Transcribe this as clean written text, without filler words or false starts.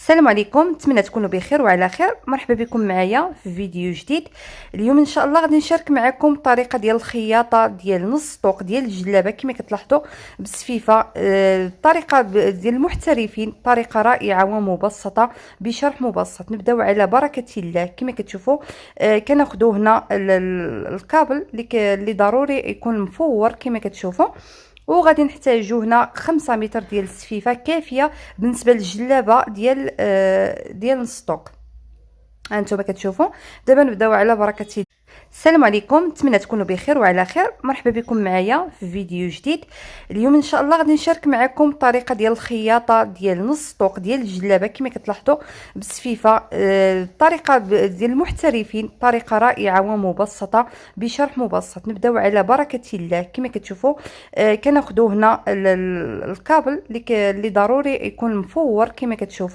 السلام عليكم، نتمنى تكونوا بخير وعلى خير. مرحبا بكم معايا في فيديو جديد. اليوم ان شاء الله غادي نشارك معكم الطريقه ديال الخياطه ديال نص طوق ديال الجلابه كما كتلاحظوا بالسفيفه. الطريقه ديال المحترفين، طريقه رائعه ومبسطه بشرح مبسط. نبداو على بركه الله. كما كتشوفوا كناخذوا هنا الكابل اللي ضروري يكون مفور كما كتشوفوا، وغادي نحتاجو هنا 5 متر ديال السفيفه كافيه بالنسبه للجلابه ديال نص طوق. هانتوما كتشوفوا. دابا نبداو على بركه الله. السلام عليكم، نتمنى تكونوا بخير وعلى خير. مرحبا بكم معايا في فيديو جديد. اليوم ان شاء الله غادي نشارك معكم الطريقه ديال الخياطه ديال نص طوق ديال الجلابه كما كتلاحظوا بالسفيفه. الطريقه ديال المحترفين، طريقه رائعه ومبسطه بشرح مبسط. نبداو على بركه الله. كما كتشوفوا كناخذوا هنا الكابل اللي ضروري يكون مفور كما كتشوفوا،